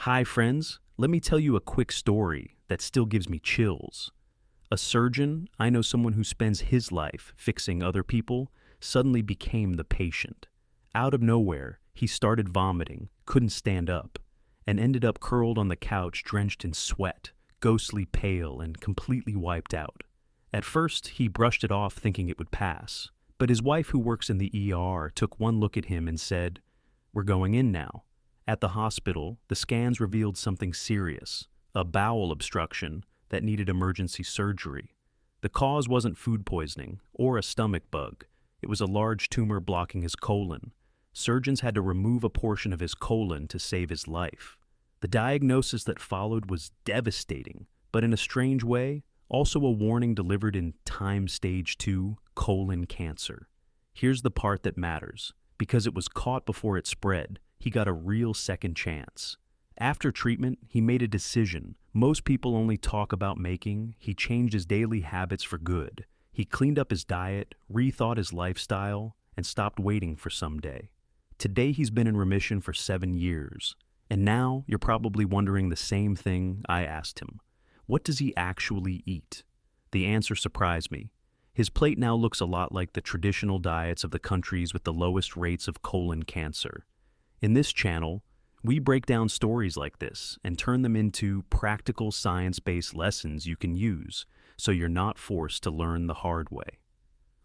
Hi, friends. Let me tell you a quick story that still gives me chills. A surgeon, I know someone who spends his life fixing other people, suddenly became the patient. Out of nowhere, he started vomiting, couldn't stand up, and ended up curled on the couch drenched in sweat, ghostly pale and completely wiped out. At first, he brushed it off thinking it would pass, but his wife who works in the ER took one look at him and said, "We're going in now." At the hospital, the scans revealed something serious, a bowel obstruction that needed emergency surgery. The cause wasn't food poisoning or a stomach bug. It was a large tumor blocking his colon. Surgeons had to remove a portion of his colon to save his life. The diagnosis that followed was devastating, but in a strange way, also a warning delivered in time stage 2, colon cancer. Here's the part that matters. Because it was caught before it spread, he got a real second chance. After treatment, he made a decision most people only talk about making. He changed his daily habits for good. He cleaned up his diet, rethought his lifestyle, and stopped waiting for someday. Today he's been in remission for 7 years. And now you're probably wondering the same thing I asked him. What does he actually eat? The answer surprised me. His plate now looks a lot like the traditional diets of the countries with the lowest rates of colon cancer. In this channel, we break down stories like this and turn them into practical science-based lessons you can use so you're not forced to learn the hard way.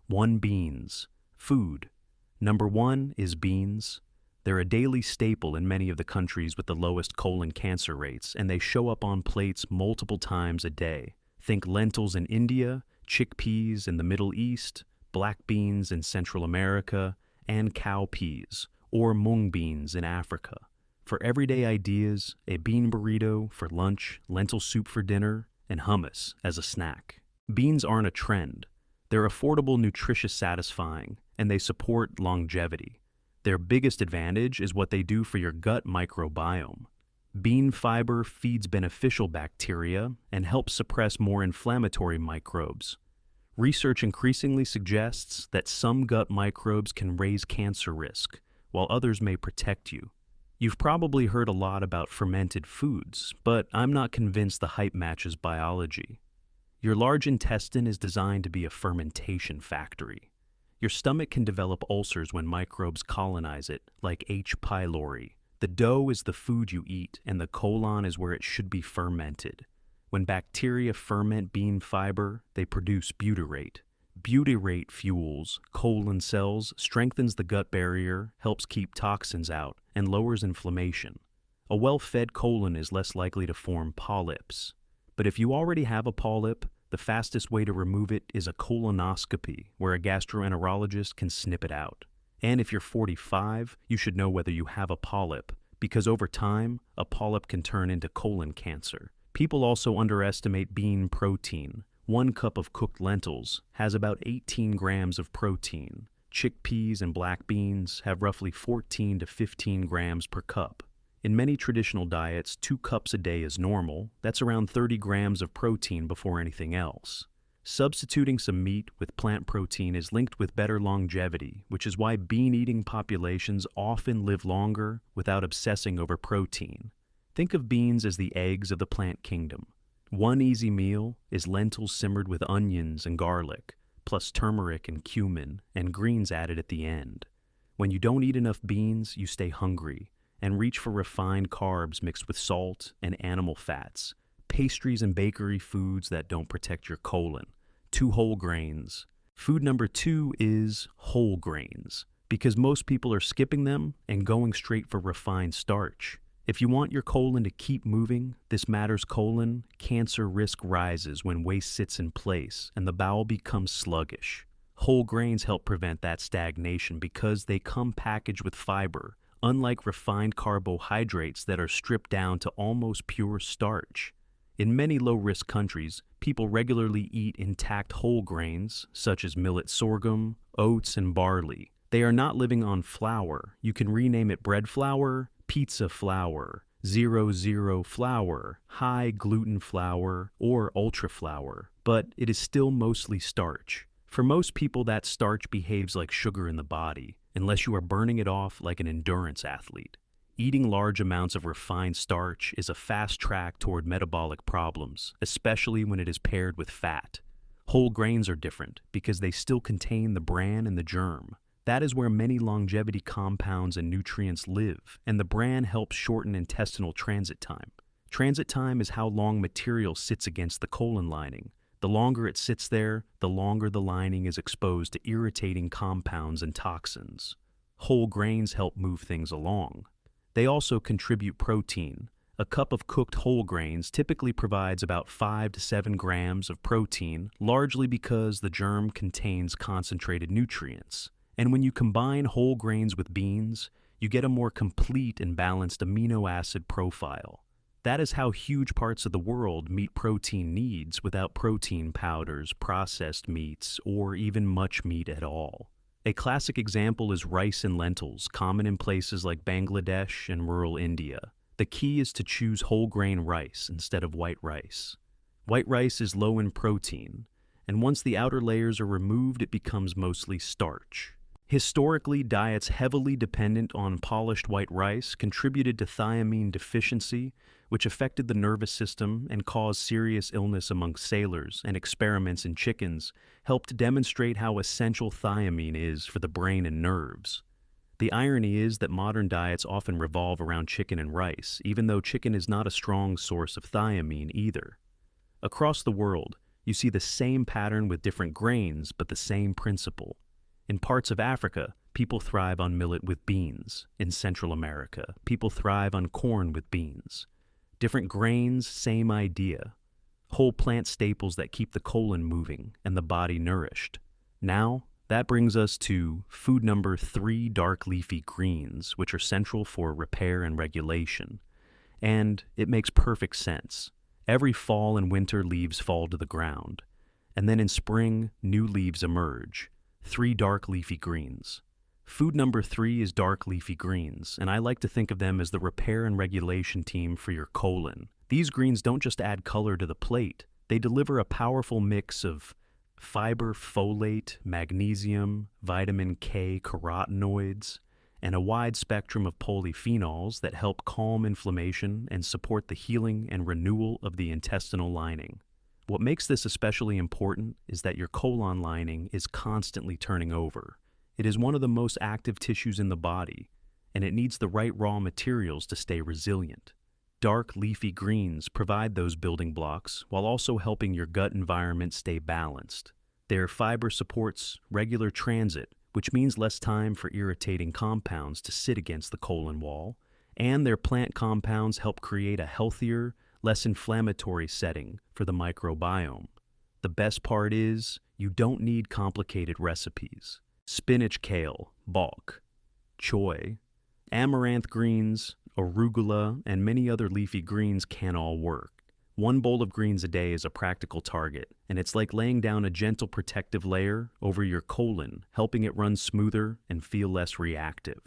1. Beans. Food. Number 1 is beans. They're a daily staple in many of the countries with the lowest colon cancer rates, and they show up on plates multiple times a day. Think lentils in India, chickpeas in the Middle East, black beans in Central America, and cowpeas, or mung beans in Africa. For everyday ideas, a bean burrito for lunch, lentil soup for dinner, and hummus as a snack. Beans aren't a trend. They're affordable, nutritious, satisfying, and they support longevity. Their biggest advantage is what they do for your gut microbiome. Bean fiber feeds beneficial bacteria and helps suppress more inflammatory microbes. Research increasingly suggests that some gut microbes can raise cancer risk, while others may protect you. You've probably heard a lot about fermented foods, but I'm not convinced the hype matches biology. Your large intestine is designed to be a fermentation factory. Your stomach can develop ulcers when microbes colonize it, like H. pylori. The dough is the food you eat, and the colon is where it should be fermented. When bacteria ferment bean fiber, they produce butyrate. Butyrate fuels colon cells, strengthens the gut barrier, helps keep toxins out, and lowers inflammation. A well-fed colon is less likely to form polyps. But if you already have a polyp, the fastest way to remove it is a colonoscopy, where a gastroenterologist can snip it out. And if you're 45, you should know whether you have a polyp, because over time, a polyp can turn into colon cancer. People also underestimate bean protein. 1 cup of cooked lentils has about 18 grams of protein. Chickpeas and black beans have roughly 14 to 15 grams per cup. In many traditional diets, 2 cups a day is normal. That's around 30 grams of protein before anything else. Substituting some meat with plant protein is linked with better longevity, which is why bean-eating populations often live longer without obsessing over protein. Think of beans as the eggs of the plant kingdom. One easy meal is lentils simmered with onions and garlic, plus turmeric and cumin, and greens added at the end. When you don't eat enough beans, you stay hungry and reach for refined carbs mixed with salt and animal fats, pastries and bakery foods that don't protect your colon. 2 whole grains. Food number 2 is whole grains, because most people are skipping them and going straight for refined starch. If you want your colon to keep moving, this matters. Colon cancer risk rises when waste sits in place and the bowel becomes sluggish. Whole grains help prevent that stagnation because they come packaged with fiber, unlike refined carbohydrates that are stripped down to almost pure starch. In many low-risk countries, people regularly eat intact whole grains, such as millet sorghum, oats, and barley. They are not living on flour. You can rename it bread flour, pizza flour, 00 flour, high gluten flour, or ultra flour, but it is still mostly starch. For most people, that starch behaves like sugar in the body, unless you are burning it off like an endurance athlete. Eating large amounts of refined starch is a fast track toward metabolic problems, especially when it is paired with fat. Whole grains are different because they still contain the bran and the germ. That is where many longevity compounds and nutrients live, and the bran helps shorten intestinal transit time. Transit time is how long material sits against the colon lining. The longer it sits there, the longer the lining is exposed to irritating compounds and toxins. Whole grains help move things along. They also contribute protein. A cup of cooked whole grains typically provides about 5 to 7 grams of protein, largely because the germ contains concentrated nutrients. And when you combine whole grains with beans, you get a more complete and balanced amino acid profile. That is how huge parts of the world meet protein needs without protein powders, processed meats, or even much meat at all. A classic example is rice and lentils, common in places like Bangladesh and rural India. The key is to choose whole grain rice instead of white rice. White rice is low in protein, and once the outer layers are removed, it becomes mostly starch. Historically, diets heavily dependent on polished white rice contributed to thiamine deficiency, which affected the nervous system and caused serious illness among sailors, and experiments in chickens helped demonstrate how essential thiamine is for the brain and nerves. The irony is that modern diets often revolve around chicken and rice, even though chicken is not a strong source of thiamine either. Across the world, you see the same pattern with different grains, but the same principle. In parts of Africa, people thrive on millet with beans. In Central America, people thrive on corn with beans. Different grains, same idea. Whole plant staples that keep the colon moving and the body nourished. Now, that brings us to food number 3, dark leafy greens, which are central for repair and regulation. And it makes perfect sense. Every fall and winter leaves fall to the ground. And then in spring, new leaves emerge. 3 dark leafy greens. Food number 3 is dark leafy greens, and I like to think of them as the repair and regulation team for your colon. These greens don't just add color to the plate, they deliver a powerful mix of fiber, folate, magnesium, vitamin K, carotenoids, and a wide spectrum of polyphenols that help calm inflammation and support the healing and renewal of the intestinal lining. What makes this especially important is that your colon lining is constantly turning over. It is one of the most active tissues in the body, and it needs the right raw materials to stay resilient. Dark leafy greens provide those building blocks while also helping your gut environment stay balanced. Their fiber supports regular transit, which means less time for irritating compounds to sit against the colon wall, and their plant compounds help create a healthier, less inflammatory setting for the microbiome. The best part is, you don't need complicated recipes. Spinach, kale, bok, choy, amaranth greens, arugula, and many other leafy greens can all work. 1 bowl of greens a day is a practical target, and it's like laying down a gentle protective layer over your colon, helping it run smoother and feel less reactive.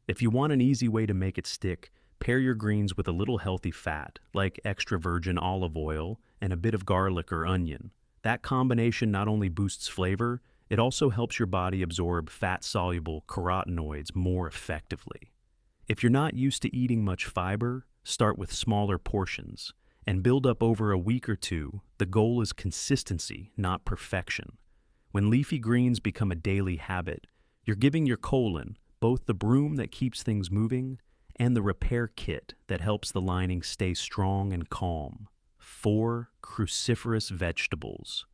If you want an easy way to make it stick, pair your greens with a little healthy fat, like extra virgin olive oil and a bit of garlic or onion. That combination not only boosts flavor, it also helps your body absorb fat-soluble carotenoids more effectively. If you're not used to eating much fiber, start with smaller portions and build up over a week or 2. The goal is consistency, not perfection. When leafy greens become a daily habit, you're giving your colon both the broom that keeps things moving and the repair kit that helps the lining stay strong and calm. 4 cruciferous vegetables.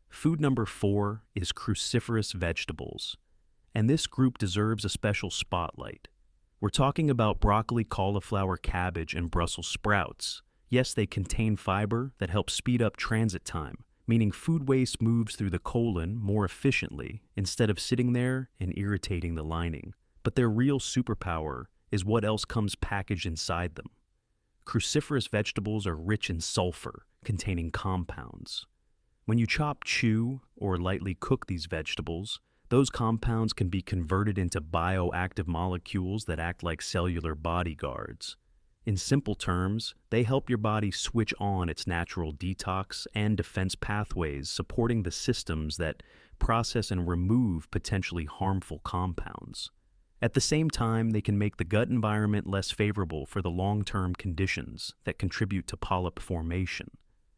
Food number 4 is cruciferous vegetables, and this group deserves a special spotlight. We're talking about broccoli, cauliflower, cabbage, and Brussels sprouts. Yes, they contain fiber that helps speed up transit time, meaning food waste moves through the colon more efficiently instead of sitting there and irritating the lining. But their real superpower is what else comes packaged inside them. Cruciferous vegetables are rich in sulfur, containing compounds. When you chop, chew, or lightly cook these vegetables, those compounds can be converted into bioactive molecules that act like cellular bodyguards. In simple terms, they help your body switch on its natural detox and defense pathways, supporting the systems that process and remove potentially harmful compounds. At the same time, they can make the gut environment less favorable for the long-term conditions that contribute to polyp formation.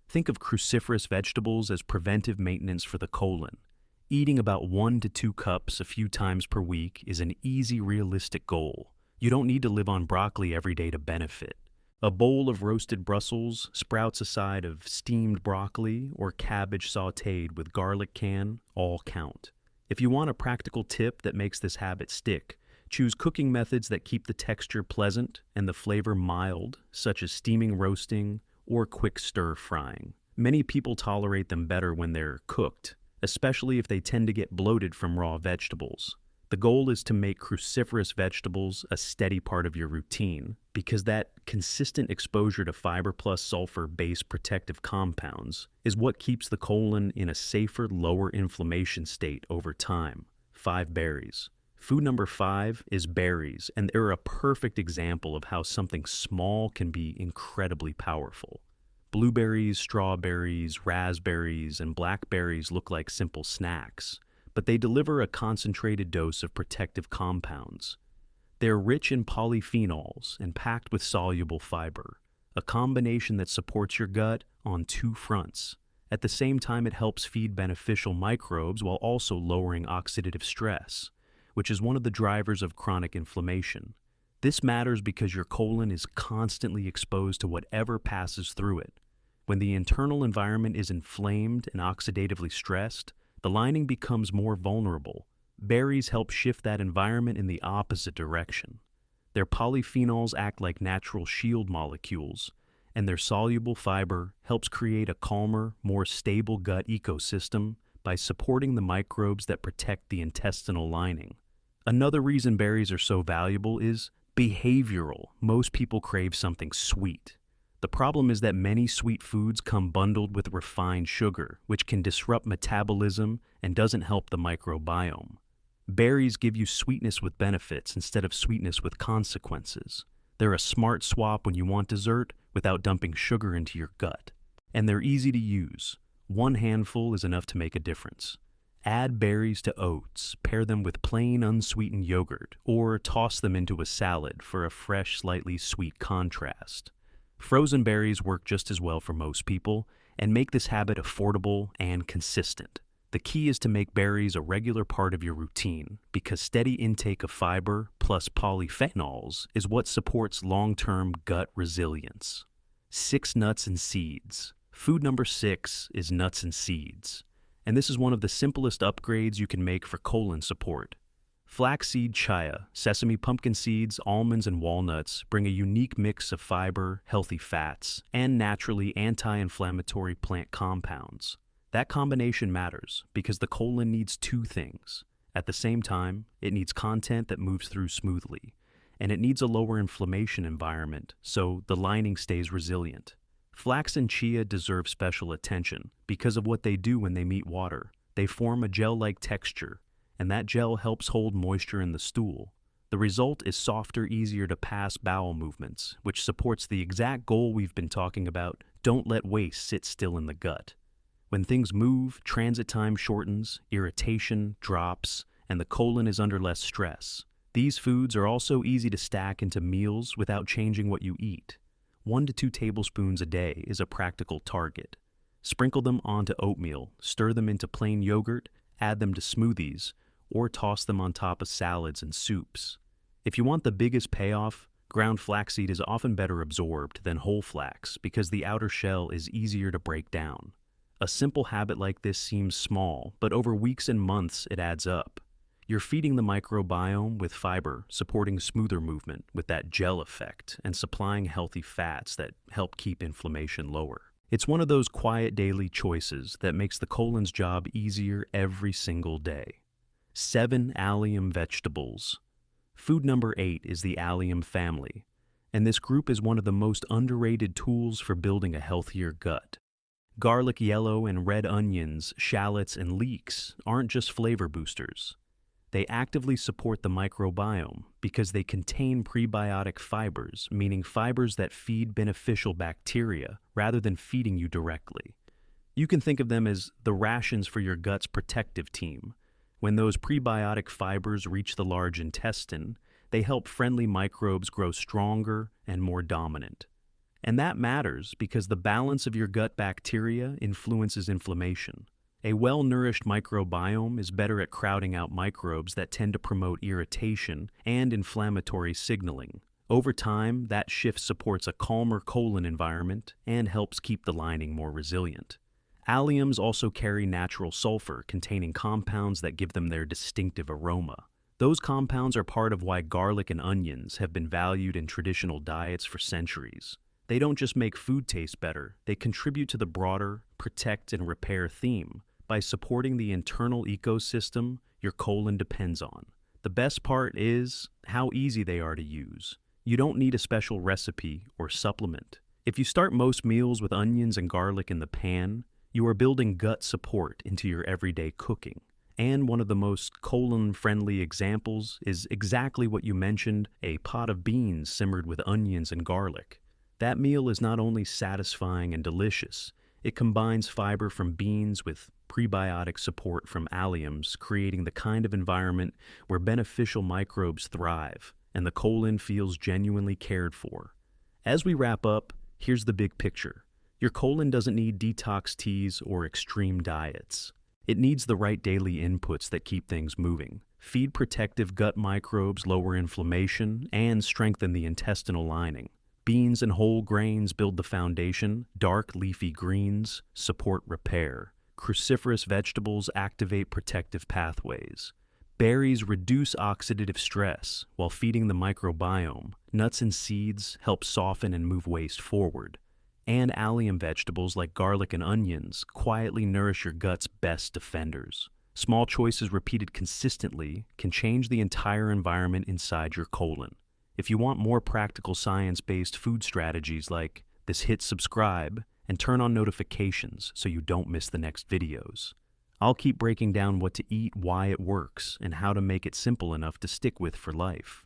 Think of cruciferous vegetables as preventive maintenance for the colon. Eating about 1 to 2 cups a few times per week is an easy, realistic goal. You don't need to live on broccoli every day to benefit. A bowl of roasted Brussels sprouts, a side of steamed broccoli, or cabbage sautéed with garlic can all count. If you want a practical tip that makes this habit stick, choose cooking methods that keep the texture pleasant and the flavor mild, such as steaming, roasting, or quick stir frying. Many people tolerate them better when they're cooked, especially if they tend to get bloated from raw vegetables. The goal is to make cruciferous vegetables a steady part of your routine, because that consistent exposure to fiber plus sulfur-based protective compounds is what keeps the colon in a safer, lower inflammation state over time. 5 berries. Food number 5 is berries, and they're a perfect example of how something small can be incredibly powerful. Blueberries, strawberries, raspberries, and blackberries look like simple snacks, but they deliver a concentrated dose of protective compounds. They're rich in polyphenols and packed with soluble fiber, a combination that supports your gut on 2 fronts. At the same time, it helps feed beneficial microbes while also lowering oxidative stress, which is one of the drivers of chronic inflammation. This matters because your colon is constantly exposed to whatever passes through it. When the internal environment is inflamed and oxidatively stressed, the lining becomes more vulnerable. Berries help shift that environment in the opposite direction. Their polyphenols act like natural shield molecules, and their soluble fiber helps create a calmer, more stable gut ecosystem by supporting the microbes that protect the intestinal lining. Another reason berries are so valuable is behavioral. Most people crave something sweet. The problem is that many sweet foods come bundled with refined sugar, which can disrupt metabolism and doesn't help the microbiome. Berries give you sweetness with benefits instead of sweetness with consequences. They're a smart swap when you want dessert without dumping sugar into your gut. And they're easy to use. 1 handful is enough to make a difference. Add berries to oats, pair them with plain unsweetened yogurt, or toss them into a salad for a fresh, slightly sweet contrast. Frozen berries work just as well for most people and make this habit affordable and consistent. The key is to make berries a regular part of your routine, because steady intake of fiber plus polyphenols is what supports long-term gut resilience. 6 nuts and seeds. Food number 6 is nuts and seeds, and this is one of the simplest upgrades you can make for colon support. Flaxseed, chia, sesame, pumpkin seeds, almonds, and walnuts bring a unique mix of fiber, healthy fats, and naturally anti-inflammatory plant compounds. That combination matters because the colon needs 2 things. At the same time, it needs content that moves through smoothly, and it needs a lower inflammation environment so the lining stays resilient. Flax and chia deserve special attention because of what they do when they meet water. They form a gel-like texture, and that gel helps hold moisture in the stool. The result is softer, easier to pass bowel movements, which supports the exact goal we've been talking about: don't let waste sit still in the gut. When things move, transit time shortens, irritation drops, and the colon is under less stress. These foods are also easy to stack into meals without changing what you eat. 1 to 2 tablespoons a day is a practical target. Sprinkle them onto oatmeal, stir them into plain yogurt, add them to smoothies, or toss them on top of salads and soups. If you want the biggest payoff, ground flaxseed is often better absorbed than whole flax because the outer shell is easier to break down. A simple habit like this seems small, but over weeks and months it adds up. You're feeding the microbiome with fiber, supporting smoother movement with that gel effect, and supplying healthy fats that help keep inflammation lower. It's one of those quiet daily choices that makes the colon's job easier every single day. 7 allium vegetables. Food number 8 is the allium family, and this group is one of the most underrated tools for building a healthier gut. Garlic, yellow, and red onions, shallots, and leeks aren't just flavor boosters. They actively support the microbiome because they contain prebiotic fibers, meaning fibers that feed beneficial bacteria rather than feeding you directly. You can think of them as the rations for your gut's protective team. When those prebiotic fibers reach the large intestine, they help friendly microbes grow stronger and more dominant. And that matters because the balance of your gut bacteria influences inflammation. A well-nourished microbiome is better at crowding out microbes that tend to promote irritation and inflammatory signaling. Over time, that shift supports a calmer colon environment and helps keep the lining more resilient. Alliums also carry natural sulfur containing compounds that give them their distinctive aroma. Those compounds are part of why garlic and onions have been valued in traditional diets for centuries. They don't just make food taste better, they contribute to the broader protect and repair theme by supporting the internal ecosystem your colon depends on. The best part is how easy they are to use. You don't need a special recipe or supplement. If you start most meals with onions and garlic in the pan, you are building gut support into your everyday cooking. And one of the most colon-friendly examples is exactly what you mentioned, a pot of beans simmered with onions and garlic. That meal is not only satisfying and delicious, it combines fiber from beans with prebiotic support from alliums, creating the kind of environment where beneficial microbes thrive and the colon feels genuinely cared for. As we wrap up, here's the big picture. Your colon doesn't need detox teas or extreme diets. It needs the right daily inputs that keep things moving. Feed protective gut microbes, lower inflammation, and strengthen the intestinal lining. Beans and whole grains build the foundation. Dark leafy greens support repair. Cruciferous vegetables activate protective pathways. Berries reduce oxidative stress while feeding the microbiome. Nuts and seeds help soften and move waste forward. And allium vegetables like garlic and onions quietly nourish your gut's best defenders. Small choices repeated consistently can change the entire environment inside your colon. If you want more practical science-based food strategies like this, hit subscribe and turn on notifications so you don't miss the next videos. I'll keep breaking down what to eat, why it works, and how to make it simple enough to stick with for life.